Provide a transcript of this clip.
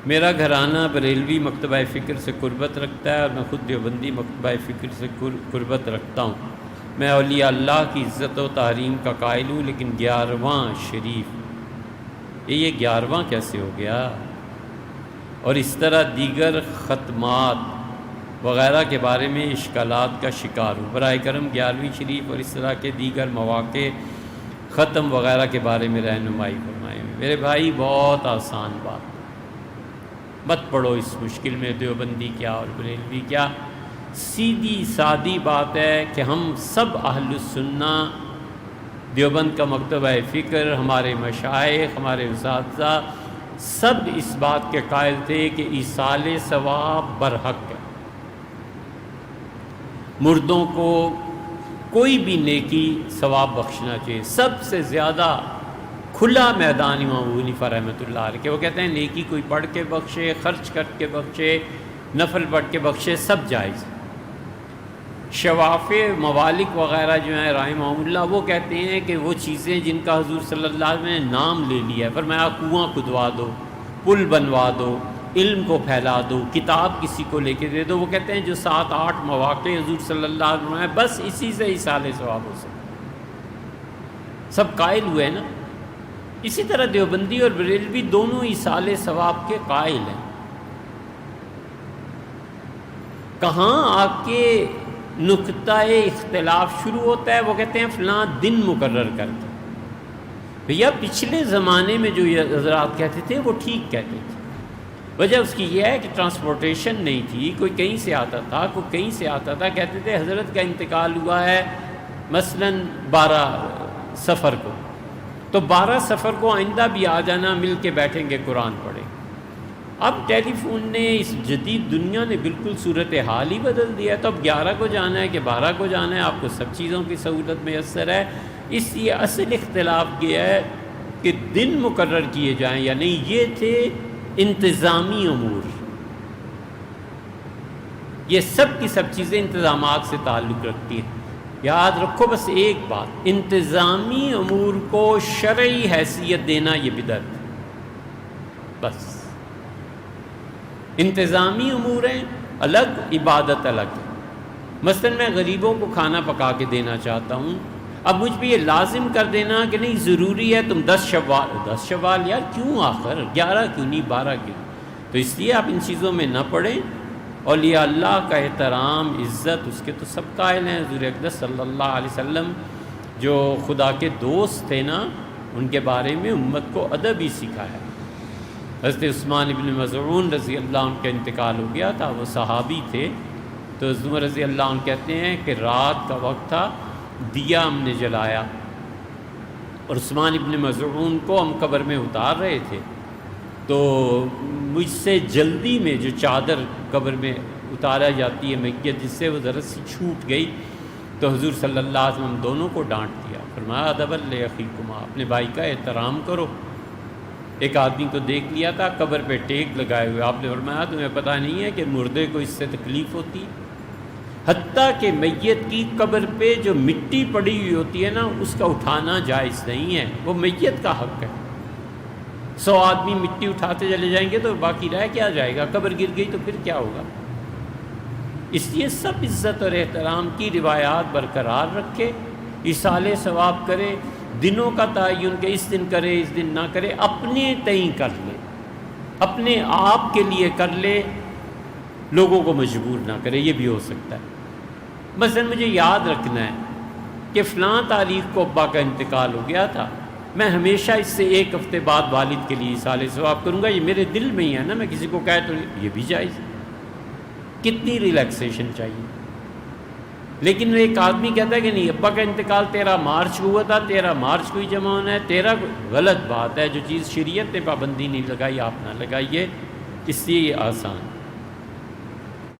میرا گھرانہ بریلوی مکتبہ فکر سے قربت رکھتا ہے اور میں خود دیوبندی مکتبہ فکر سے قربت رکھتا ہوں۔ میں اولیاء اللہ کی عزت و تعظیم کا قائل ہوں، لیکن 11واں شریف، یہ 11واں کیسے ہو گیا؟ اور اس طرح دیگر ختمات وغیرہ کے بارے میں اشکالات کا شکار ہوں۔ براہ کرم 11ویں شریف اور اس طرح کے دیگر مواقع ختم وغیرہ کے بارے میں رہنمائی فرمائیں۔ میرے بھائی بہت آسان بات، مت پڑھو اس مشکل میں دیوبندی کیا اور بریلوی کیا، سیدھی سادی بات ہے کہ ہم سب اہل السنہ دیوبند کا مکتبہ فکر، ہمارے مشائخ، ہمارے اساتذہ سب اس بات کے قائل تھے کہ ایصال ثواب برحق ہے۔ مردوں کو کوئی بھی نیکی ثواب بخشنا چاہیے۔ سب سے زیادہ کھلا میدان امام ابو حنیفہ رحمۃ اللہ علیہ کے، وہ کہتے ہیں نیکی کوئی پڑھ کے بخشے، خرچ کر کے بخشے، نفل پڑھ کے بخشے، سب جائز۔ شواف موالک وغیرہ جو ہیں رحمہم اللہ، وہ کہتے ہیں کہ وہ چیزیں جن کا حضور صلی اللہ علیہ وسلم نے نام لے لیا ہے، فرمایا کنواں کھدوا دو، پل بنوا دو، علم کو پھیلا دو، کتاب کسی کو لے کے دے دو، وہ کہتے ہیں جو 7-8 مواقع حضور صلی اللہ علیہ وسلم ہیں، بس اسی سے ایصال ثواب ہو سکتا۔ سب قائل ہوئے نا۔ اسی طرح دیوبندی اور بریلوی دونوں ایصال ثواب کے قائل ہیں۔ کہاں آ کے نقطہ اختلاف شروع ہوتا ہے؟ وہ کہتے ہیں فلاں دن مقرر کر کے۔ بھیا پچھلے زمانے میں جو یہ حضرات کہتے تھے وہ ٹھیک کہتے تھے۔ وجہ اس کی یہ ہے کہ ٹرانسپورٹیشن نہیں تھی، کوئی کہیں سے آتا تھا، کوئی کہیں سے آتا تھا۔ کہتے تھے حضرت کا انتقال ہوا ہے مثلاً 12 صفر کو، تو 12 صفر کو آئندہ بھی آ جانا، مل کے بیٹھیں گے، قرآن پڑھیں۔ اب ٹیلی فون نے، اس جدید دنیا نے بالکل صورتحال ہی بدل دیا ہے۔ تو اب 11 کو جانا ہے کہ 12 کو جانا ہے، آپ کو سب چیزوں کی سہولت میسر ہے۔ اس لیے اصل اختلاف یہ ہے کہ دن مقرر کیے جائیں یا نہیں۔ یہ تھے انتظامی امور، یہ سب کی سب چیزیں انتظامات سے تعلق رکھتی ہیں۔ یاد رکھو بس ایک بات، انتظامی امور کو شرعی حیثیت دینا یہ بدعت ہے۔ بس انتظامی امور ہیں الگ، عبادت الگ ہے۔ مثلا میں غریبوں کو کھانا پکا کے دینا چاہتا ہوں، اب مجھ پہ یہ لازم کر دینا کہ نہیں ضروری ہے تم 10 شوال یار کیوں، آخر 11 کیوں نہیں 12 کیوں؟ تو اس لیے آپ ان چیزوں میں نہ پڑیں۔ اولیاء اللہ کا احترام، عزت، اس کے تو سب قائل ہیں۔ حضور اقدس صلی اللہ علیہ وسلم جو خدا کے دوست تھے نا، ان کے بارے میں امت کو ادب ہی سکھایا۔ حضرت عثمان ابن مظعون رضی اللہ عنہ کا انتقال ہو گیا تھا، وہ صحابی تھے۔ تو حضرت عمر رضی اللہ عنہ کہتے ہیں کہ رات کا وقت تھا، دیا ہم نے جلایا اور عثمان ابن مظعون کو ہم قبر میں اتار رہے تھے، تو مجھ سے جلدی میں جو چادر قبر میں اتارا جاتی ہے میت، جس سے وہ ذرا سی چھوٹ گئی، تو حضور صلی اللہ علیہ وسلم دونوں کو ڈانٹ دیا، فرمایا ادب لأخیکما، اپنے بھائی کا احترام کرو۔ ایک آدمی کو دیکھ لیا تھا قبر پہ ٹیک لگائے ہوئے، آپ نے فرمایا تمہیں پتہ نہیں ہے کہ مردے کو اس سے تکلیف ہوتی، حتیٰ کہ میت کی قبر پہ جو مٹی پڑی ہوئی ہوتی ہے نا، اس کا اٹھانا جائز نہیں ہے، وہ میت کا حق ہے۔ 100 آدمی مٹی اٹھاتے چلے جائیں گے تو باقی رہ کیا جائے گا؟ قبر گر گئی تو پھر کیا ہوگا؟ اس لیے سب عزت اور احترام کی روایات برقرار رکھے، ایصال ثواب کرے، دنوں کا تعین کہ اس دن کرے اس دن نہ کرے، اپنے تئیں کر لے، اپنے آپ کے لیے کر لے، لوگوں کو مجبور نہ کرے۔ یہ بھی ہو سکتا ہے۔ مثلا مجھے یاد رکھنا ہے کہ فلاں تاریخ کو ابا کا انتقال ہو گیا تھا، میں ہمیشہ اس سے 1 ہفتے بعد والد کے لیے ایصال ثواب کروں گا، یہ میرے دل میں ہی ہے نا، میں کسی کو کہہ تو یہ بھی جائز ہے۔ کتنی ریلیکسیشن چاہیے؟ لیکن ایک آدمی کہتا ہے کہ نہیں ابا کا انتقال 13 مارچ کو ہوا تھا، 13 مارچ کو ہی جمع ہونا ہے، 13 غلط بات ہے۔ جو چیز شریعت نے پابندی نہیں لگائی آپ نہ لگائیے، اس لیے یہ آسان